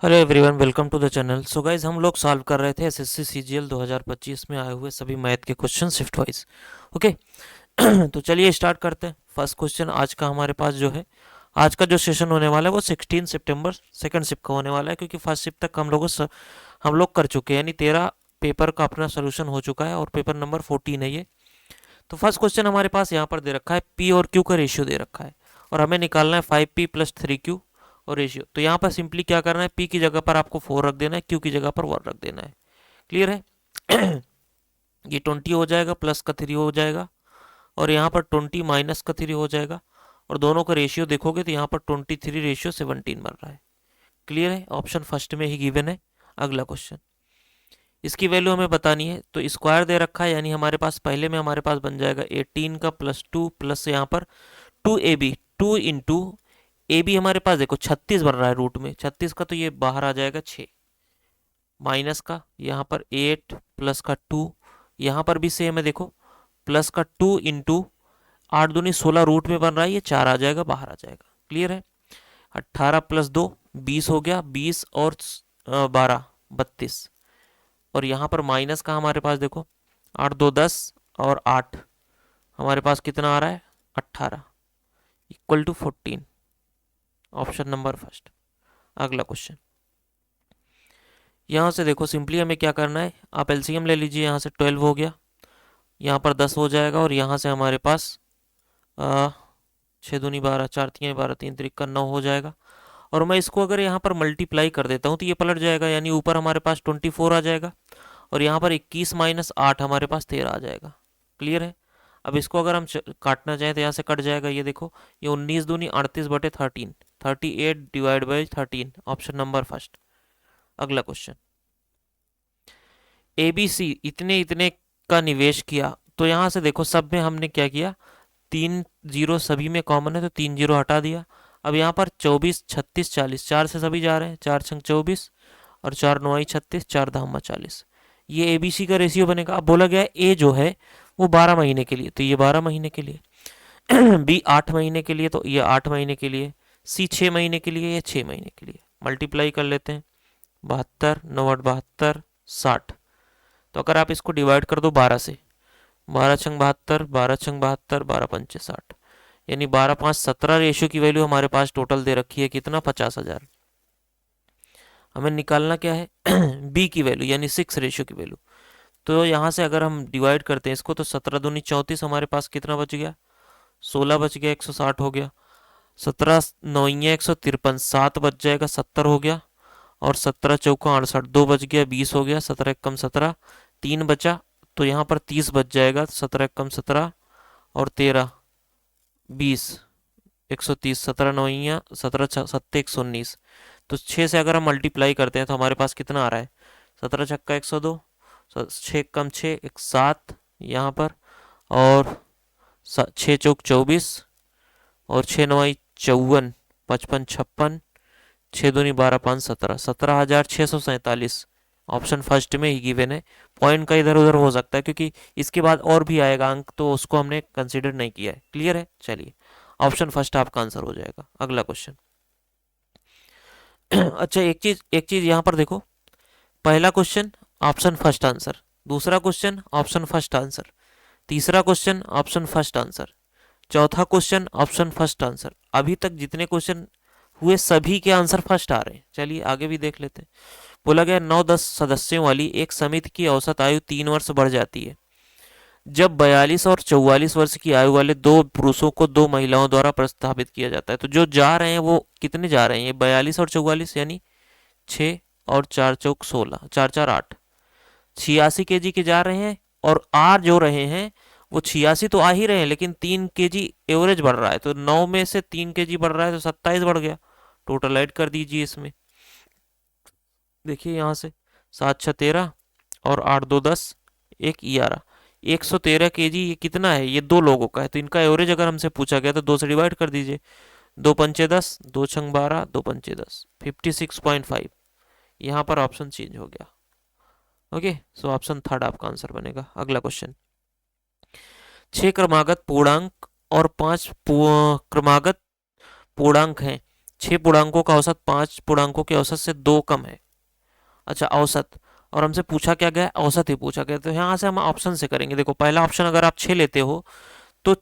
Hello everyone, welcome to the channel. So guys, हम लोग solve कर रहे थे एसएससी सीजीएल 2025 में आए हुए सभी मैथ के क्वेश्चन शिफ्ट वाइज। ओके। तो चलिए स्टार्ट करते हैं। फर्स्ट क्वेश्चन आज का हमारे पास जो है, आज का जो सेशन होने वाला है वो 16 सितंबर सेकंड शिफ्ट का होने वाला है, क्योंकि फर्स्ट शिफ्ट तक हम लोग कर चुके हैं, यानी 13 पेपर का अपना सोल्यूशन हो चुका है और पेपर नंबर 14 है ये। तो फर्स्ट क्वेश्चन हमारे पास यहाँ पर दे रखा है, पी और क्यू का रेशियो दे रखा है और हमें निकालना है 5p प्लस 3q और रेशियो। तो यहाँ पर सिंपली क्या करना है, पी की जगह पर आपको 4 रख देना है, क्यू की जगह पर 1 रख देना है। क्लियर है? ये 20 हो जाएगा, प्लस का 3 हो जाएगा और यहाँ पर 20 माइनस का 3 हो जाएगा और दोनों का रेशियो देखोगे तो यहाँ पर 23:17 बन रहा है। क्लियर है? ऑप्शन फर्स्ट में ही गिवन है। अगला क्वेश्चन, इसकी वैल्यू हमें बतानी है। तो स्क्वायर दे रखा है, यानी हमारे पास पहले में हमारे पास बन जाएगा 18 का प्लस 2 प्लस यहाँ पर 2ab, 2 इंटू ए बी हमारे पास देखो 36 बन रहा है रूट में, 36 का तो ये बाहर आ जाएगा 6, माइनस का यहाँ पर 8 प्लस का 2, यहाँ पर भी सेम है देखो, प्लस का 2 इंटू 8 दूनी 16 रूट में बन रहा है, ये 4 आ जाएगा, बाहर आ जाएगा। क्लियर है? 18 प्लस 2 20 हो गया, 20 और 12 32, और यहाँ पर माइनस का हमारे पास देखो 8 2 10 और 8 हमारे पास कितना आ रहा है 18 equal to 14। Option number first. अगला क्वेश्चन, यहाँ से देखो सिंपली हमें क्या करना है, आप एलसीएम ले लीजिए। यहाँ से 12 हो गया, यहाँ पर 10 हो जाएगा और यहाँ से हमारे पास 6 दूनी 12, 4 तीन 12, 3 त्रिक का 9 हो जाएगा। और मैं इसको अगर यहाँ पर मल्टीप्लाई कर देता हूँ तो ये पलट जाएगा, यानी ऊपर हमारे पास 24 आ जाएगा और यहाँ पर 21 माइनस 8 हमारे पास 13 आ जाएगा। क्लियर है? अब इसको अगर हम काटना चाहें तो यहाँ से कट जाएगा, ये देखो, ये 19 दूनी 38 बटे 13, 38 divide by 13। Option number first. अगला क्वेश्चन, ए बी सी इतने इतने का निवेश किया। तो यहाँ से देखो सब में हमने क्या किया, 3 जीरो सभी में कॉमन है तो 3 जीरो हटा दिया। अब यहाँ पर 24 36 40, 4 से सभी जा रहे हैं, 4 छंग 24 और 4 नौ 36, 4 धामा 40। ये ए बी सी का रेशियो बनेगा। अब बोला गया है ए जो है वो 12 महीने के लिए, तो ये 12 महीने के लिए बी 8 महीने के लिए, तो ये 8 महीने के लिए, सी 6 महीने के लिए, ये 6 महीने के लिए। मल्टीप्लाई कर लेते हैं, 72 9 8 72 60। तो अगर आप इसको डिवाइड कर दो 12 से, 12 छंग 72, 12 छंग 72, 12 पंचे 60, यानी 12 5 17 रेशियो की वैल्यू हमारे पास टोटल दे रखी है, कितना 50,000। हमें निकालना क्या है बी की वैल्यू, यानी 6 रेशियो की वैल्यू। तो यहाँ से अगर हम डिवाइड करते हैं इसको तो 17 दूनी 34, हमारे पास कितना बच गया 16 बच गया, 160 हो गया, 17 नौइया 153, 7 बच जाएगा 70 हो गया, और 17 चौका 68, 2 बच गया 20 हो गया, 17 कम 17, 3 बचा, तो यहाँ पर 30 बच जाएगा, 17 कम 17 और 13 20, 130, 17 नौइया 17 सत्ते 119। तो 6 से अगर हम मल्टीप्लाई करते हैं तो हमारे पास कितना आ रहा है, 17 छक्का 102, 6 कम 6 एक 7 यहाँ पर, और 6 चौक 24 और 6 नवाई 54, 55 56, 6 दूनी 12 5 17, 17,647। ऑप्शन फर्स्ट में ही गिवन है। पॉइंट का इधर उधर हो सकता है क्योंकि इसके बाद और भी आएगा अंक, तो उसको हमने कंसीडर नहीं किया है। क्लियर है? चलिए, ऑप्शन फर्स्ट आपका आंसर हो जाएगा। अगला क्वेश्चन अच्छा, एक चीज यहाँ पर देखो, पहला क्वेश्चन ऑप्शन फर्स्ट आंसर, दूसरा क्वेश्चन ऑप्शन फर्स्ट आंसर, तीसरा क्वेश्चन ऑप्शन फर्स्ट आंसर, चौथा क्वेश्चन ऑप्शन फर्स्ट आंसर। अभी तक जितने क्वेश्चन हुए सभी के आंसर फर्स्ट आ रहे हैं। चलिए आगे भी देख लेते हैं। बोला गया 9-10 सदस्यों वाली एक समिति की औसत आयु 3 वर्ष बढ़ जाती है जब 42 और 44 वर्ष की आयु वाले 2 पुरुषों को 2 महिलाओं द्वारा प्रस्तावित किया जाता है। तो जो जा रहे हैं वो कितने जा रहे हैं, ये 42 और 44, यानी 6 और 4 चौक 16, 4 4 8, 86 केजी के जा रहे हैं। और आर जो रहे हैं वो 86 तो आ ही रहे हैं, लेकिन 3 केजी एवरेज बढ़ रहा है, तो 9 में से 3 केजी बढ़ रहा है तो 27 बढ़ गया। टोटल ऐड कर दीजिए इसमें, देखिए यहाँ से 7 6 13 और 8 2 10, एक 11, 113 केजी। ये कितना है, ये 2 लोगों का है, तो इनका एवरेज अगर हमसे पूछा गया तो 2 से डिवाइड कर दीजिए, 2 पंचे 10, 2 छंग 12, 2 पंचे 10, 56.5। यहाँ पर ऑप्शन चेंज हो गया। ओके, सो ऑप्शन थर्ड आपका आंसर बनेगा। अगला क्वेश्चन, 6 क्रमागत पूर्णांक और 5 क्रमागत पूर्णांक हैं, 6 पूर्णांकों का औसत 5 पूर्णांकों के औसत से 2 कम है। अच्छा, औसत, और हमसे पूछा क्या गया, औसत ही पूछा गया। तो यहाँ से हम ऑप्शन से करेंगे। देखो पहला ऑप्शन अगर आप 6 लेते हो तो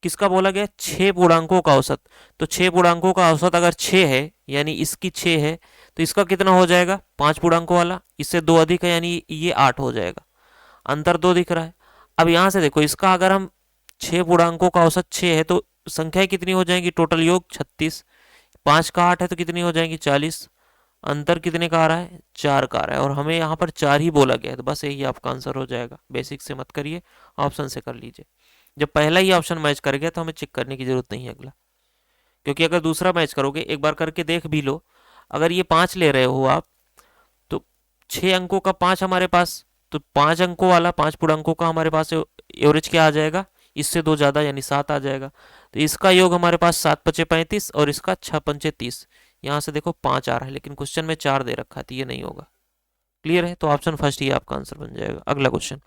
किसका बोला गया, 6 पूर्णांकों का औसत। तो 6 पूर्णांकों का औसत अगर 6 है, यानी इसकी 6 है, तो इसका कितना हो जाएगा, 5 पूर्णांकों वाला, इससे 2 अधिक है, यानी ये 8 हो जाएगा। अंतर 2 दिख रहा है। अब यहाँ से देखो, इसका अगर हम 6 पूर्णांकों का औसत 6 है तो संख्याएं कितनी हो जाएंगी, टोटल योग 36, 5 का 8 है तो कितनी हो जाएंगी, 40। अंतर कितने का आ रहा है, 4 का आ रहा है, और हमें यहाँ पर 4 ही बोला गया है, तो बस यही आपका आंसर हो जाएगा। बेसिक से मत करिए, ऑप्शन से कर लीजिए। जब पहला ही ऑप्शन मैच कर गया तो हमें चेक करने की जरूरत नहीं है अगला, क्योंकि अगर दूसरा मैच करोगे, एक बार करके देख भी लो, अगर ये 5 ले रहे हो आप, तो 6 अंकों का 5 हमारे पास, तो 5 अंकों वाला, 5 पूर्णांकों का हमारे पास एवरेज क्या आ जाएगा, इससे 2 ज़्यादा यानी 7 आ जाएगा। तो इसका योग हमारे पास 7 पचे 35 और इसका 6 पंचे 30। यहाँ से देखो 5 आ रहा है, लेकिन क्वेश्चन में 4 दे रखा है, तो ये नहीं होगा। क्लियर है, तो ऑप्शन फर्स्ट ही आपका आंसर बन जाएगा। अगला क्वेश्चन,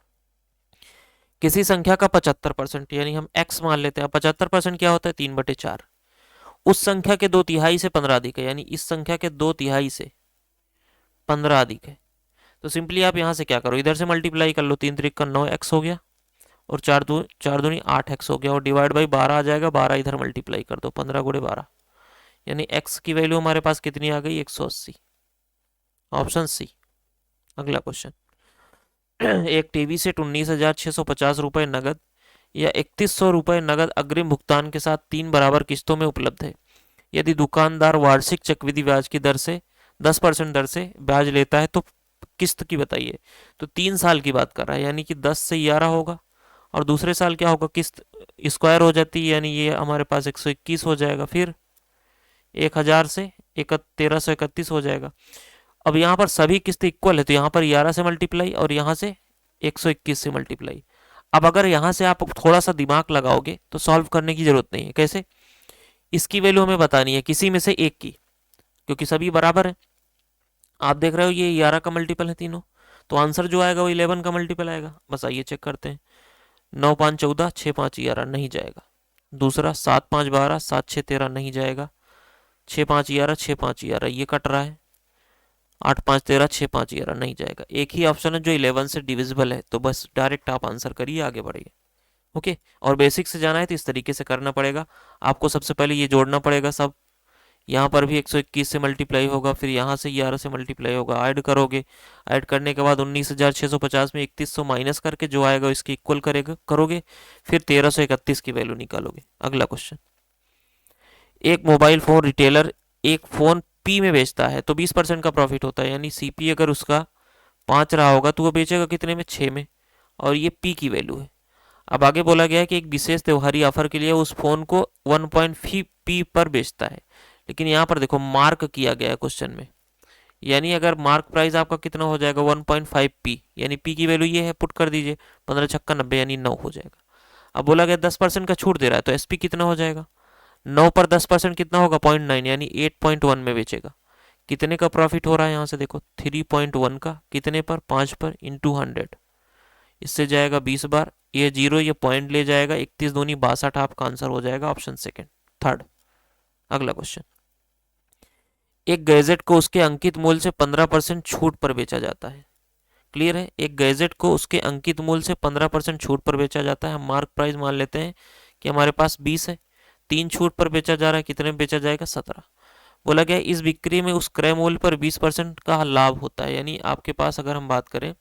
किसी संख्या का 75%, यानी हम x मान लेते हैं। 75% क्या होता है, 3/4। उस संख्या के 2/3 से 15 अधिक है, यानी इस संख्या के 2/3 से 15 अधिक है। तो सिंपली आप यहाँ से क्या करो, इधर से मल्टीप्लाई कर लो, 3 3 का 9x हो गया, और 4 दूनी 8x हो गया, और डिवाइड बाई 12 आ जाएगा। 12 इधर मल्टीप्लाई कर दो, 15 गुणे 12, यानी x की वैल्यू हमारे पास कितनी आ गई, 180। Option C. अगला क्वेश्चन, एक टीवी सेट 19,650 रुपये नगद या 3,100 रुपये नगद अग्रिम भुगतान के साथ 3 बराबर किस्तों में उपलब्ध है। यदि दुकानदार वार्षिक चक्रवृद्धि ब्याज की दर से 10% दर से ब्याज लेता है तो किस्त की बताइए। तो 3 साल की बात कर रहा है, यानी कि 10 से 11 होगा, और दूसरे साल क्या होगा, किस्त स्क्वायर हो जाती है, यानी ये हमारे पास 121 हो जाएगा, फिर 1000 से 1331 हो जाएगा। अब यहाँ पर सभी किस्त इक्वल है, तो यहाँ पर 11 से मल्टीप्लाई और यहाँ से 121 से मल्टीप्लाई। अब अगर यहाँ से आप थोड़ा सा दिमाग लगाओगे तो सॉल्व करने की जरूरत नहीं है। कैसे, इसकी वैल्यू हमें बतानी है किसी में से एक की, क्योंकि सभी बराबर है। आप देख रहे हो ये 11 का मल्टीपल है तीनों, तो आंसर जो आएगा वो 11 का मल्टीपल आएगा। बस आइए चेक करते हैं। 9 5 14, 6 5 11 नहीं जाएगा। दूसरा 7 5 12, 7 6 13 नहीं जाएगा। 6 5 11, 6 5 11 ये कट रहा है। 8 5 13, 6 5 11 नहीं जाएगा। एक ही ऑप्शन है जो 11 से डिविजिबल है, तो बस डायरेक्ट आप आंसर करिए, आगे बढ़िए। ओके, और बेसिक से जाना है तो इस तरीके से करना पड़ेगा आपको। सबसे पहले ये जोड़ना पड़ेगा सब, यहाँ पर भी 121 से मल्टीप्लाई होगा, फिर यहाँ से 11 से मल्टीप्लाई होगा, ऐड करोगे। ऐड करने के बाद 19,650 में 3100 माइनस करके जो आएगा इसके इक्वल करोगे, फिर 1331 की वैल्यू निकालोगे। अगला क्वेश्चन, एक मोबाइल फोन रिटेलर एक फोन पी में बेचता है तो 20% का प्रॉफिट होता है, यानी सीपी अगर उसका 5 रहा होगा तो वो बेचेगा कितने में, 6 में, और ये पी की वैल्यू है। अब आगे बोला गया है कि एक विशेष त्योहारी ऑफर के लिए उस फोन को 1.5p पर बेचता है, लेकिन यहाँ पर देखो मार्क किया गया है क्वेश्चन में, यानी अगर मार्क प्राइस आपका कितना हो जाएगा, 1.5p, यानी पी की वैल्यू ये है, पुट कर दीजिए, 15 छक्का 90, यानी 9 हो जाएगा। अब बोला गया 10% का छूट दे रहा है, तो एसपी कितना हो जाएगा, 9 पर 10% कितना होगा, 0.9, यानी 8.1 में बेचेगा। कितने का प्रॉफिट हो रहा है, यहाँ से देखो 3.1 का, कितने पर, 5 पर, इंटू 100, इससे जाएगा 20 बार, ये जीरो ये पॉइंट ले जाएगा, 31 दूनी 62 आपका आंसर हो जाएगा, ऑप्शन सेकंड, थर्ड। अगला क्वेश्चन, एक गैजेट को उसके अंकित मूल्य से 15% छूट पर बेचा जाता है। क्लियर है, एक गैजेट को उसके अंकित मूल्य से 15% छूट पर बेचा जाता है। हम मार्क प्राइस मान लेते हैं कि हमारे पास 20 है, 3 छूट पर बेचा जा रहा है, कितने में बेचा जाएगा, 17। बोला गया इस बिक्री में उस क्रय मूल्य पर 20% का लाभ होता है, यानी आपके पास अगर हम बात करें,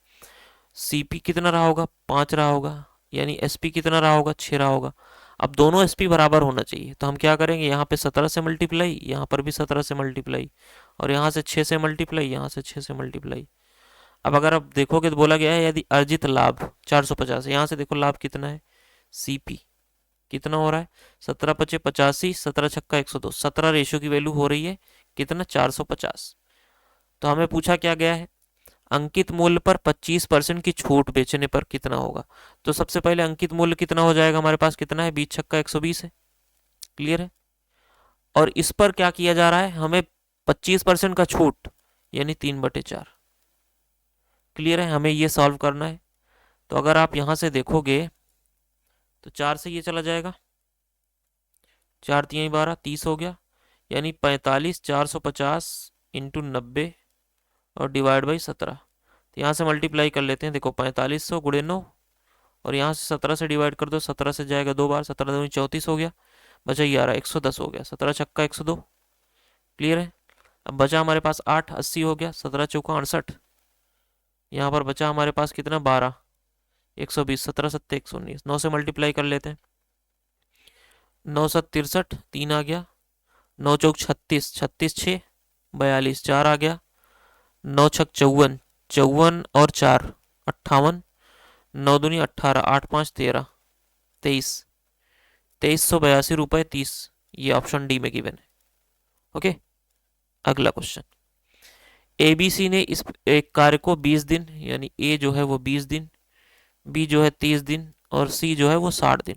सीपी कितना रहा होगा, 5 रहा होगा, यानी एसपी कितना रहा होगा, 6 रहा होगा। अब दोनों एसपी बराबर होना चाहिए, तो हम क्या करेंगे, यहाँ पे 17 से मल्टीप्लाई, यहाँ पर भी 17 से मल्टीप्लाई, और यहाँ से 6 से मल्टीप्लाई, यहाँ से 6 से मल्टीप्लाई। अब अगर आप देखोगे तो बोला गया है यदि अर्जित लाभ 450 है, यहाँ से देखो लाभ कितना है, सीपी कितना हो रहा है, 17 पचे 85, 17 छक्का 102, 17 रेशियो की वैल्यू हो रही है कितना, 450। तो हमें पूछा क्या गया है, अंकित मूल्य पर 25% की छूट बेचने पर कितना होगा। तो सबसे पहले अंकित मूल्य कितना हो जाएगा, हमारे पास कितना है, 20 छक्का 120 है। क्लियर है, और इस पर क्या किया जा रहा है, हमें 25% का छूट, यानी 3/4। क्लियर है, हमें ये सॉल्व करना है। तो अगर आप यहां से देखोगे तो 4 से ये चला जाएगा, 4 3 12, 30 हो गया, यानी 45,450 इंटू 90 और डिवाइड बाई 17। तो यहाँ से मल्टीप्लाई कर लेते हैं। देखो 4500 गुणे 9 और यहाँ से 17 से डिवाइड कर दो, 17 से जाएगा 2 बार, 17 दूनी 34 हो गया, बचा 11, 110 हो गया, 17 छक्का 102। क्लियर है। अब बचा हमारे पास 8, 80 हो गया, 17 चौका 68। यहाँ पर बचा हमारे पास कितना 12, 120, 17 सत्ते 119, 9 से मल्टीप्लाई कर लेते हैं। 9 7 63, 3 आ गया, 9 चौक 36, 36 6 42, 4 आ गया, 9 छक 54, 54 और 4 58, 9 दूनी 18, 8 5 13, 23, 2382 रुपये 30। ये ऑप्शन डी में गिवन है। ओके, अगला क्वेश्चन। एबीसी ने इस एक कार्य को 20 दिन, यानी ए जो है वो 20 दिन, बी जो है 30 दिन और सी जो है वो 60 दिन।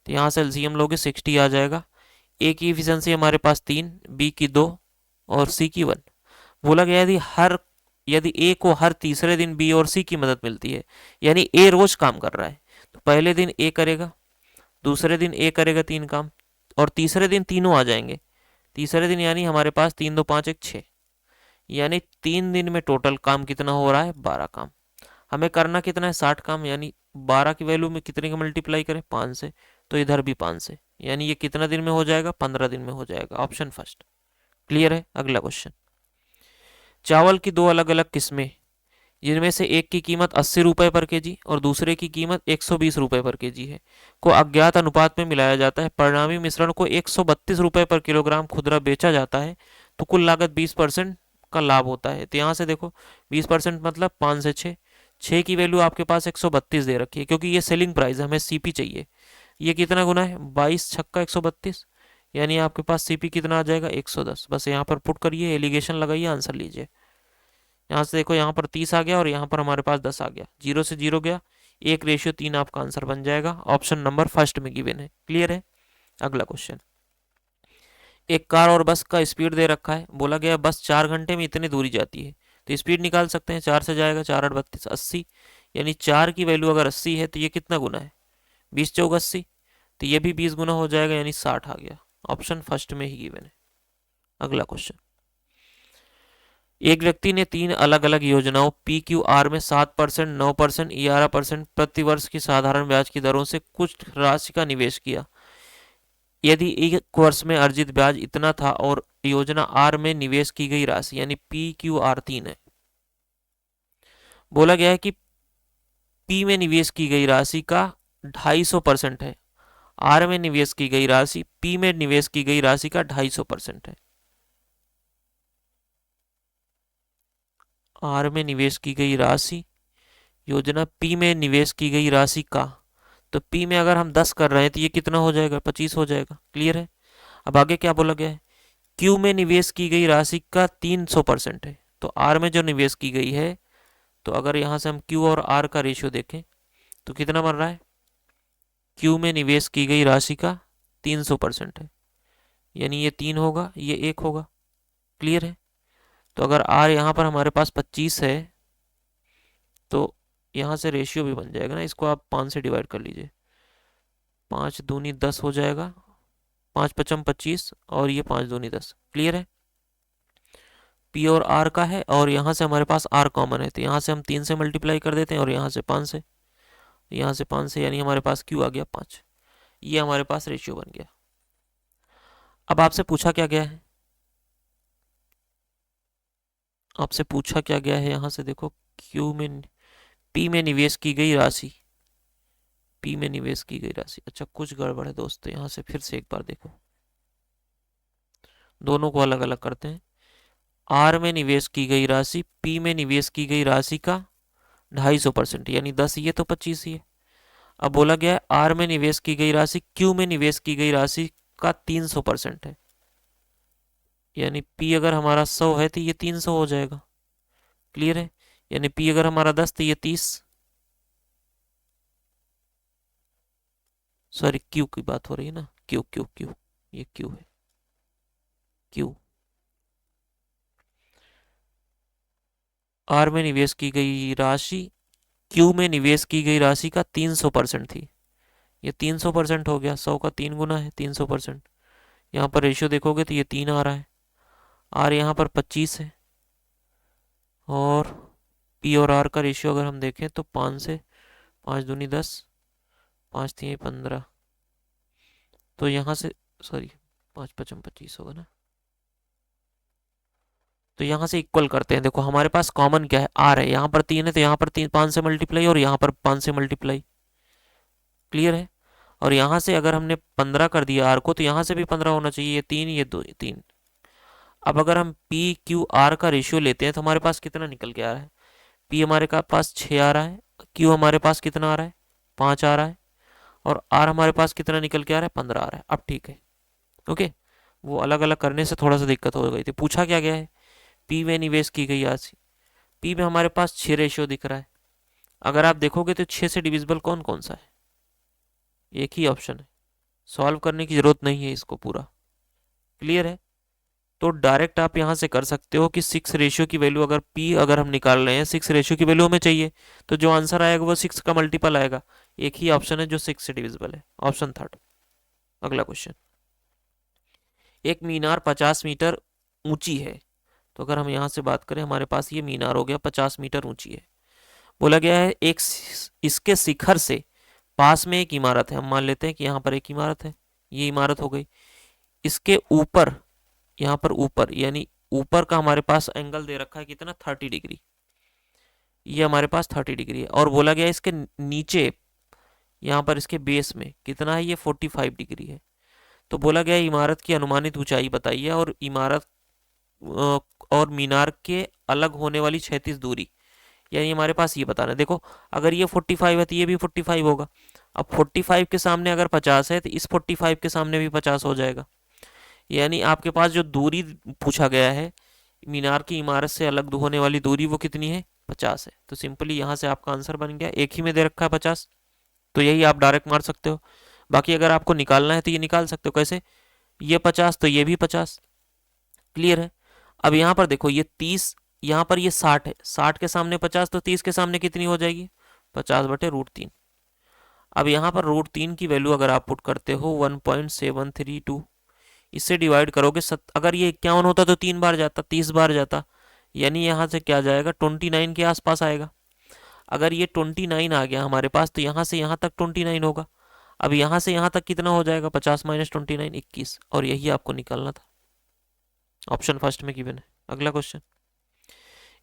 तो यहाँ से एलसीएम लोगे 60 आ जाएगा। ए की इफिशियंसी हमारे पास 3, बी की 2 और सी की 1। बोला गया यदि ए को हर तीसरे दिन बी और सी की मदद मिलती है, यानी ए रोज काम कर रहा है, तो पहले दिन ए करेगा, दूसरे दिन ए करेगा 3 काम और तीसरे दिन तीनों आ जाएंगे। तीसरे दिन यानी हमारे पास 3 2 5 1 6, यानी 3 दिन में टोटल काम कितना हो रहा है 12 काम। हमें करना कितना है 60 काम, यानी 12 की वैल्यू में कितने का मल्टीप्लाई करें 5 से, तो इधर भी 5 से, यानी ये कितना दिन में हो जाएगा 15 दिन में हो जाएगा। Option first. क्लियर है। अगला क्वेश्चन। चावल की दो अलग अलग किस्में, जिनमें से एक की कीमत 80 रुपये पर केजी और दूसरे की कीमत 120 रुपये पर केजी है, को अज्ञात अनुपात में मिलाया जाता है। परिणामी मिश्रण को 132 रुपये पर किलोग्राम खुदरा बेचा जाता है, तो कुल लागत 20% का लाभ होता है। तो यहाँ से देखो 20% मतलब 5 से 6, 6 की वैल्यू आपके पास 132 दे रखी है, क्योंकि ये सेलिंग प्राइस है, हमें सीपी चाहिए। ये कितना गुना है 22 छक्का 132, यानी आपके पास सीपी कितना आ जाएगा 110। बस यहाँ पर पुट करिए, एलिगेशन लगाइए, आंसर लीजिए। यहाँ से देखो यहाँ पर 30 आ गया और यहाँ पर हमारे पास 10 आ गया, 0 से 0 गया, 1:3 आपका आंसर बन जाएगा। ऑप्शन नंबर फर्स्ट में गिवन है। क्लियर है। अगला क्वेश्चन। एक कार और बस का स्पीड दे रखा है, बोला गया बस 4 घंटे में इतनी दूरी जाती है, तो स्पीड निकाल सकते हैं। 4 से जाएगा 4 8 32 80, यानी 4 की वैल्यू अगर 80 है तो ये कितना गुना है 20 चौक 80, तो ये भी 20 गुना हो जाएगा, यानी 60 आ गया। ऑप्शन फर्स्ट में ही गिवन है। अगला क्वेश्चन। एक व्यक्ति ने 3 अलग अलग योजनाओं PQR में 7%, 9%, 11% प्रतिवर्ष की साधारण ब्याज की दरों से कुछ राशि का निवेश किया। यदि एक वर्ष में अर्जित ब्याज इतना था और योजना R में निवेश की गई राशि, यानी PQR 3 है, बोला गया है कि P में निवेश की गई राशि का 250% है, R में निवेश की गई राशि P में निवेश की गई राशि का 250% है। आर में निवेश की गई राशि योजना पी में निवेश की गई राशि का, तो पी में अगर हम 10 कर रहे हैं तो ये कितना हो जाएगा 25 हो जाएगा। क्लियर है। अब आगे क्या बोला गया है, क्यू में निवेश की गई राशि का 300% है, तो आर में जो निवेश की गई है, तो अगर यहाँ से हम क्यू और आर का रेशियो देखें तो कितना बन रहा है, क्यू में निवेश की गई राशि का 300% है, यानी ये 3 होगा, ये 1 होगा। क्लियर है। तो अगर आर यहाँ पर हमारे पास 25 है, तो यहाँ से रेशियो भी बन जाएगा ना, इसको आप 5 से डिवाइड कर लीजिए, 5 दूनी 10 हो जाएगा, 5 पचम 25 और ये 5 दूनी 10। क्लियर है। पी और आर का है और यहाँ से हमारे पास आर कॉमन है, तो यहाँ से हम 3 से मल्टीप्लाई कर देते हैं और यहाँ से 5 से, यहाँ से 5 से, यानी हमारे पास क्यू आ गया 5। ये हमारे पास रेशियो बन गया। अब आपसे पूछा क्या गया है, आपसे पूछा क्या गया है, यहाँ से देखो क्यू में पी में निवेश की गई राशि, पी में निवेश की गई राशि, अच्छा कुछ गड़बड़ है दोस्तों, यहाँ से फिर से एक बार देखो, दोनों को अलग अलग करते हैं। आर में निवेश की गई राशि पी में निवेश की गई राशि का 250%, यानी 10 ये तो 25 ही है। अब बोला गया है आर में निवेश की गई राशि क्यू में निवेश की गई राशि का 300% है, यानी पी अगर हमारा 100 है तो ये 300 हो जाएगा। क्लियर है। यानी पी अगर हमारा 10 तो ये 30, सॉरी क्यू की बात हो रही है ना, क्यू क्यू क्यू, ये क्यू है, क्यू। आर में निवेश की गई राशि क्यू में निवेश की गई राशि का 300% थी, ये 300% हो गया, 100 का 3 गुना है 300%, यहाँ पर रेशियो देखोगे तो ये 3 आ रहा है, आर यहाँ पर 25 है, और पी और आर का रेशियो अगर हम देखें तो 5 से 5 दूनी 10, 5 3 15, तो यहाँ से सॉरी 5 5 25 होगा ना, तो यहाँ से इक्वल करते हैं। देखो हमारे पास कॉमन क्या है, आर है, यहाँ पर 3 है तो यहाँ पर 3 5 से मल्टीप्लाई और यहाँ पर 5 से मल्टीप्लाई, क्लियर है। और यहाँ से अगर हमने 15 कर दिया आर को तो यहाँ से भी 15 होना चाहिए, ये 3 ये 2 ये 3। अब अगर हम पी क्यू आर का रेशियो लेते हैं तो हमारे पास कितना निकल के आ रहा है, पी हमारे पास 6 आ रहा है, क्यू हमारे पास कितना आ रहा है 5 आ रहा है, और आर हमारे पास कितना निकल के आ रहा है 15 आ रहा है। अब ठीक है, ओके। वो अलग अलग करने से थोड़ा सा दिक्कत हो गई थी। पूछा क्या गया है, पी में निवेश की गई राशि, पी में हमारे पास 6 रेशियो दिख रहा है। अगर आप देखोगे तो 6 से डिविजिबल कौन कौन सा है, एक ही ऑप्शन है, सॉल्व करने की जरूरत नहीं है इसको पूरा, क्लियर है। तो डायरेक्ट आप यहाँ से कर सकते हो कि 6 रेशियो की वैल्यू, अगर पी अगर हम निकाल रहे हैं 6 रेशियो की वैल्यू हमें चाहिए, तो जो आंसर आएगा वो 6 का मल्टीपल आएगा। एक ही ऑप्शन है जो 6 से डिविजिबल है, ऑप्शन थर्ड। अगला क्वेश्चन, एक मीनार 50 मीटर ऊंची है, तो अगर हम यहाँ से बात करें हमारे पास ये मीनार हो गया 50 मीटर ऊंची है। बोला गया है एक इसके शिखर से पास में एक इमारत है, हम मान लेते हैं कि यहाँ पर एक इमारत है, ये इमारत हो गई। इसके ऊपर, यहाँ पर ऊपर यानी ऊपर का हमारे पास एंगल दे रखा है कितना 30 डिग्री, ये हमारे पास 30 डिग्री है। और बोला गया इसके नीचे यहाँ पर इसके बेस में कितना है, ये 45 डिग्री है। तो बोला गया इमारत की अनुमानित ऊंचाई बताइए और इमारत और मीनार के अलग होने वाली क्षैतिज दूरी, यानी हमारे पास ये बताना है। देखो अगर ये 45 है तो ये भी 45 होगा। अब 45 के सामने अगर 50 है तो इस 45 के सामने भी 50 हो जाएगा। यानी आपके पास जो दूरी पूछा गया है मीनार की इमारत से अलग होने वाली दूरी वो कितनी है 50 है। तो सिंपली यहाँ से आपका आंसर बन गया, एक ही में दे रखा है 50, तो यही आप डायरेक्ट मार सकते हो। बाकी अगर आपको निकालना है तो ये निकाल सकते हो, कैसे, ये 50 तो ये भी 50, क्लियर है। अब यहाँ पर देखो ये 30, यहाँ पर ये 60 है, 60 के सामने 50 तो 30 के सामने कितनी हो जाएगी 50/√3। अब यहाँ पर √3 की वैल्यू अगर आप पुट करते हो 1.732, इससे डिवाइड करोगे अगर ये 51 होता तो 3 बार जाता, 30 बार जाता, यानी यहाँ से क्या जाएगा 29 के आसपास आएगा। अगर ये 29 आ गया हमारे पास तो यहाँ से यहाँ तक 29 होगा। अब यहाँ से यहाँ तक कितना हो जाएगा 50 - 29 21, और यही आपको निकालना था, ऑप्शन फर्स्ट में गिवन है। अगला क्वेश्चन,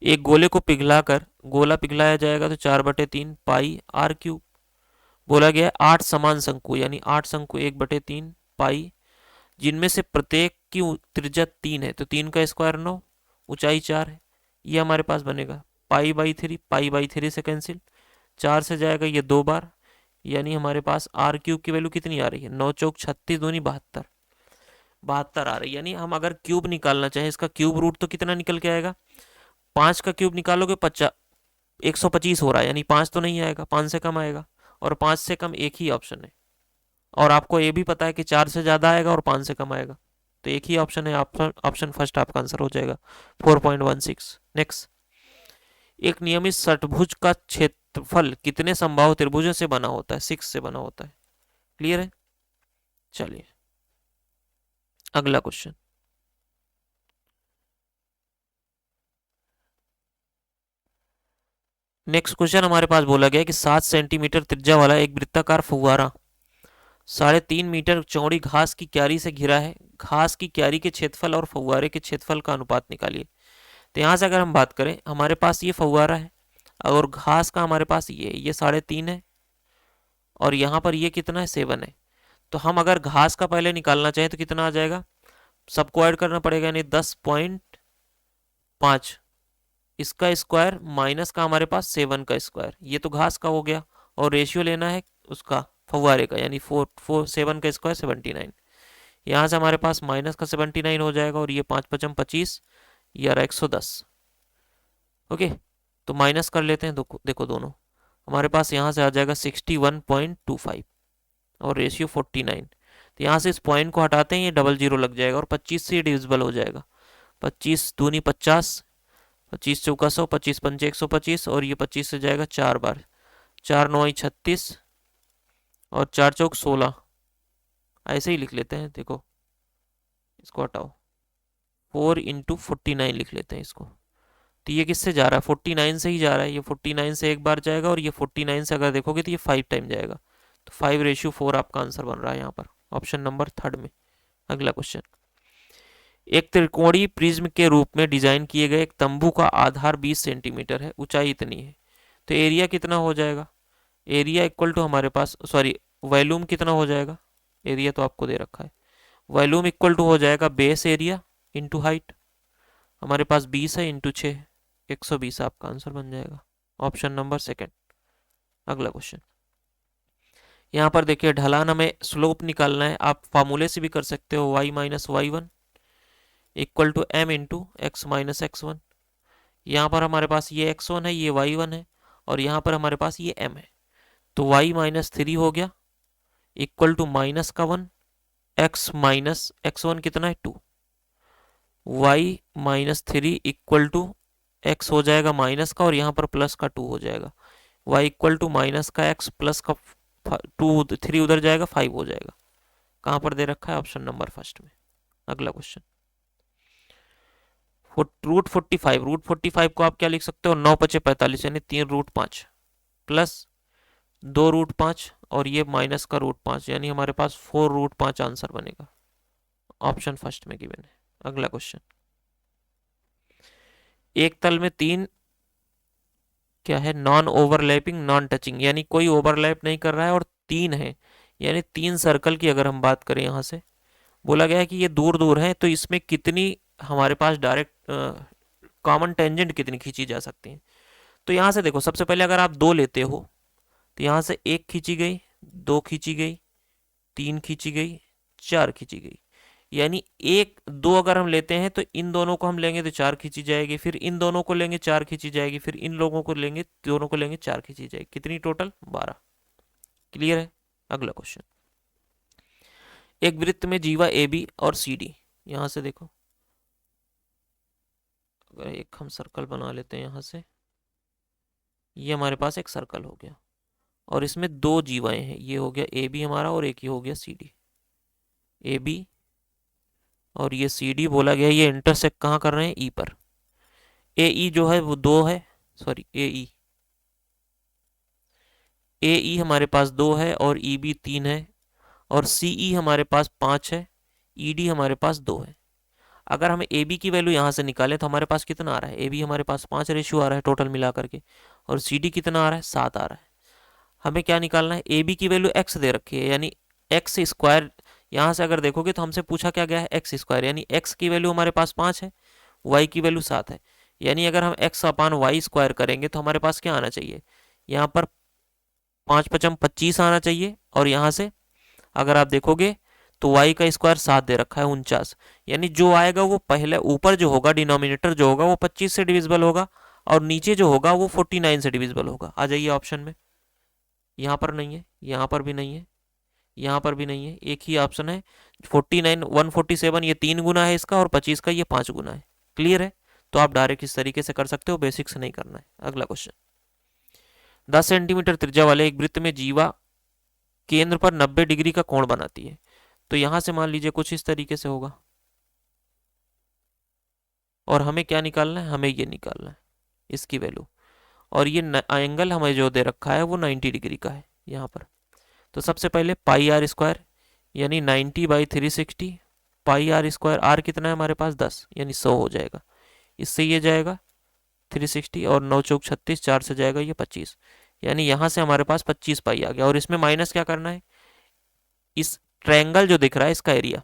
एक गोले को पिघलाकर गोला पिघलाया जाएगा तो 4/3 पाई आर क्यूब। बोला गया है 8 समान शंकु यानी 8 शंकु 1/3 पाई, जिनमें से प्रत्येक की त्रिज्या 3 है, तो 3 का स्क्वायर 9, ऊंचाई 4 है। ये हमारे पास बनेगा पाई/3, पाई/3 से कैंसिल, 4 से जाएगा ये 2 बार, यानी हमारे पास आर क्यूब की वैल्यू कितनी आ रही है 9 चौक 36 दूनी 72, 72 आ रही है। यानी हम अगर क्यूब निकालना चाहें इसका क्यूब रूट तो कितना निकल के आएगा, 5 का क्यूब निकालोगे 125 हो रहा है, यानी 5 तो नहीं आएगा, 5 से कम आएगा, और 5 से कम एक ही ऑप्शन है। और आपको ये भी पता है कि 4 से ज़्यादा आएगा और 5 से कम आएगा, तो एक ही ऑप्शन है, ऑप्शन फर्स्ट आपका आंसर हो जाएगा 4.16। नेक्स्ट, एक नियमित षट्भुज का क्षेत्रफल कितने समबाहु त्रिभुजों से बना होता है, 6 से बना होता है, क्लियर है। चलिए अगला क्वेश्चन, नेक्स्ट क्वेश्चन हमारे पास बोला गया कि 7 सेंटीमीटर त्रिज्या वाला एक वृत्ताकार फुव्वारा 3.5 मीटर चौड़ी घास की क्यारी से घिरा है, घास की क्यारी के क्षेत्रफल और फव्वारे के क्षेत्रफल का अनुपात निकालिए। तो यहाँ से अगर हम बात करें हमारे पास ये फव्वारा है और घास का हमारे पास ये 3.5 है, और यहाँ पर ये कितना है 7 है। तो हम अगर घास का पहले निकालना चाहें तो कितना आ जाएगा, सबको ऐड करना पड़ेगा, यानी 10.5, इसका स्क्वायर माइनस का हमारे पास 7 का स्क्वायर, ये तो घास का हो गया, और रेशियो लेना है उसका फव्वारे का, यानी 7 का स्क्वायर 79। यहाँ से हमारे पास माइनस का 79 हो जाएगा, और ये 5 5 25, ये 110। ओके, तो माइनस कर लेते हैं, देखो दोनों हमारे पास यहाँ से आ जाएगा 61.25 और रेशियो 49। तो यहाँ से इस पॉइंट को हटाते हैं, ये डबल जीरो लग जाएगा और 25 से डिविजिबल हो जाएगा। 25 दूनी 50, 25 चौका 100, 25 पंचे 125, और ये 25 से जाएगा 4 बार, 4 9 36 और 4 चौक 16, ऐसे ही लिख लेते हैं। देखो इसको हटाओ, 4 × 49 लिख लेते हैं इसको। तो ये किससे जा रहा है, 49 से ही जा रहा है। ये 49 से एक बार जाएगा और ये 49 से अगर देखोगे तो ये 5 टाइम जाएगा। तो 5:4 आपका आंसर बन रहा है यहाँ पर ऑप्शन नंबर थर्ड में। अगला क्वेश्चन, एक त्रिकोणीय प्रिज्म के रूप में डिजाइन किए गए एक तंबू का आधार 20 सेंटीमीटर है, ऊंचाई इतनी है, तो एरिया कितना हो जाएगा। एरिया इक्वल टू हमारे पास, सॉरी, वॉल्यूम कितना हो जाएगा, एरिया तो आपको दे रखा है। वॉल्यूम इक्वल टू हो जाएगा बेस एरिया इंटू हाइट, हमारे पास 20 है इंटू 6, 120 आपका आंसर बन जाएगा ऑप्शन नंबर सेकंड। अगला क्वेश्चन, यहाँ पर देखिए ढलान हमें स्लोप निकालना है, आप फार्मूले से भी कर सकते हो, y minus y one equal to m into x minus x one. यहाँ पर हमारे पास ये x1 है, ये y1 है, और यहाँ पर हमारे पास ये m है। तो y माइनस 3 हो गया इक्वल टू माइनस का 1, x माइनस x1 कितना है 2, y minus 3 equal to x हो जाएगा माइनस का और यहाँ पर प्लस का 2 हो जाएगा, y इक्वल टू माइनस का x प्लस का 2, 3 उधर जाएगा 5 हो जाएगा। कहाँ पर दे रखा है, ऑप्शन नंबर फर्स्ट में। अगला क्वेश्चन, रूट 45 को आप क्या लिख सकते हो, 9×5 = 45 यानी 3√5 प्लस 2√5 और ये माइनस का √5 यानी हमारे पास 4√5 आंसर बनेगा ऑप्शन फर्स्ट में गिवन है। अगला क्वेश्चन, एक तल में 3 क्या है, नॉन ओवरलैपिंग नॉन टचिंग, यानी कोई ओवरलैप नहीं कर रहा है और 3 है, यानी 3 सर्कल की अगर हम बात करें, यहाँ से बोला गया है कि ये दूर दूर है, तो इसमें कितनी हमारे पास डायरेक्ट कॉमन टेंजेंट कितनी खींची जा सकती है। तो यहाँ से देखो, सबसे पहले अगर आप 2 लेते हो तो यहाँ से 1 खींची गई, 2 खींची गई, 3 खींची गई, 4 खींची गई, यानी 1 2 अगर हम लेते हैं तो इन दोनों को हम लेंगे तो 4 खींची जाएगी, फिर इन दोनों को लेंगे 4 खींची जाएगी, फिर इन लोगों को लेंगे, दोनों को लेंगे 4 खींची जाएगी, कितनी टोटल 12। क्लियर है। अगला क्वेश्चन, एक वृत्त में जीवा ए बी और सी डी, यहाँ से देखो अगर एक हम सर्कल बना लेते हैं यहाँ से, ये हमारे पास एक सर्कल हो गया और इसमें 2 जीवाएं हैं, ये हो गया ए बी हमारा और एक ये हो गया सी डी। ए बी और ये सी डी बोला गया ये इंटरसेक्ट कहाँ कर रहे हैं, ई पर। ए ई जो है वो 2 है, सॉरी ए ई हमारे पास 2 है और ई बी 3 है और सी ई हमारे पास 5 है, ई डी हमारे पास 2 है। अगर हमें ए बी की वैल्यू यहाँ से निकालें तो हमारे पास कितना आ रहा है, ए बी हमारे पास 5 रेशियो आ रहा है टोटल मिला करके, और सी डी कितना आ रहा है 7 आ रहा है। हमें क्या निकालना है, ए बी की वैल्यू एक्स दे रखी है यानी एक्स स्क्वायर, यहाँ से अगर देखोगे तो हमसे पूछा क्या गया है एक्स स्क्वायर, यानी एक्स की वैल्यू हमारे पास 5 है, वाई की वैल्यू 7 है, यानी अगर हम एक्स अपान वाई स्क्वायर करेंगे तो हमारे पास क्या आना चाहिए, यहाँ पर 5×5 = 25 आना चाहिए, और यहाँ से अगर आप देखोगे तो y का स्क्वायर 7 दे रखा है 49, यानी जो आएगा वो पहले ऊपर जो होगा डिनोमिनेटर जो होगा वो 25 से डिविजिबल होगा और नीचे जो होगा वो 49 से डिविजिबल होगा। आ जाइए ऑप्शन में, यहाँ पर नहीं है, यहाँ पर भी नहीं है, यहाँ पर भी नहीं है, एक ही ऑप्शन है 49 147, ये 3 गुना है इसका और 25 का ये 5 गुना है। क्लियर है, तो आप डायरेक्ट इस तरीके से कर सकते हो, बेसिक से नहीं करना है। अगला क्वेश्चन, 10 सेंटीमीटर त्रिज्या वाले एक वृत्त में जीवा केंद्र पर 90 डिग्री का कोण बनाती है। तो यहां से मान लीजिए कुछ इस तरीके से होगा और हमें क्या निकालना है, हमें ये निकालना है इसकी वैल्यू, और ये एंगल हमें जो दे रखा है वो 90 डिग्री का है यहाँ पर। तो सबसे पहले पाई आर स्क्वायर यानी 90/360, पाई आर स्क्वायर, आर कितना है हमारे पास 10 यानी 100 हो जाएगा, इससे ये जाएगा 360 और 9 चौक 36, 4 से जाएगा ये 25, यानी यहाँ से हमारे पास 25 पाई आ गया। और इसमें माइनस क्या करना है, इस ट्रायंगल जो दिख रहा है इसका area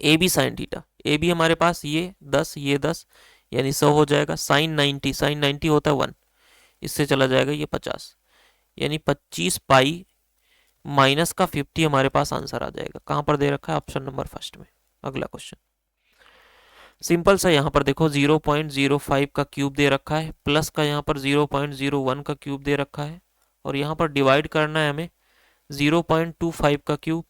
A B sine theta, A B हमारे पास ये 10 ये 10 यानी 100 हो जाएगा, साइन 90 होता है 1, इससे चला जाएगा ये 50, यानी 25 पाई माइनस का 50 हमारे पास आंसर आ जाएगा। कहाँ पर दे रखा है, ऑप्शन नंबर फर्स्ट में। अगला क्वेश्चन सिंपल सा, यहाँ पर देखो 0.05 का क्यूब दे रखा है, प्लस का यहाँ पर 0.01 का क्यूब दे रखा है, और यहाँ पर डिवाइड करना है हमें 0.25 का क्यूब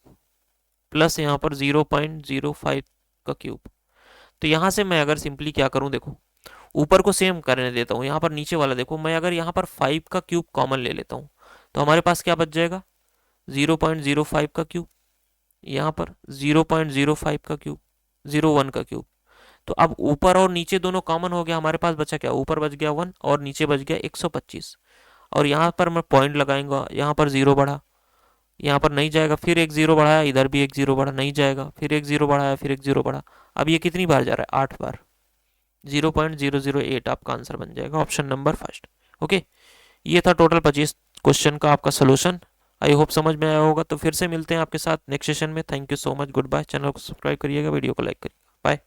प्लस यहाँ पर 0.05 का क्यूब। तो यहाँ से मैं अगर सिंपली क्या करूँ, देखो ऊपर को सेम करने देता हूँ, यहाँ पर नीचे वाला देखो, मैं अगर यहाँ पर 5 का क्यूब कॉमन ले लेता हूँ तो हमारे पास क्या बच जाएगा 0.05 का क्यूब, यहाँ पर 0.05 का क्यूब, 01 का क्यूब। तो अब ऊपर और नीचे दोनों कॉमन हो गया, हमारे पास बचा क्या, ऊपर बच गया 1 और नीचे बच गया 125। और यहाँ पर मैं पॉइंट लगाऊंगा, यहाँ पर 0 बढ़ा, यहाँ पर नहीं जाएगा, फिर एक 0 बढ़ाया, इधर भी एक 0 बढ़ा, नहीं जाएगा, फिर एक 0 बढ़ाया, फिर एक 0 बढ़ा। अब ये कितनी बार जा रहा है, 8 बार। 0.008 आपका आंसर बन जाएगा, ऑप्शन नंबर फर्स्ट। ओके, ये था टोटल 25 क्वेश्चन का आपका सोल्यूशन। आई होप समझ में आया होगा। तो फिर से मिलते हैं आपके साथ नेक्स्ट सेशन में। Thank you so much, goodbye. Channel को सब्सक्राइब करिएगा, वीडियो को लाइक करिएगा, बाय।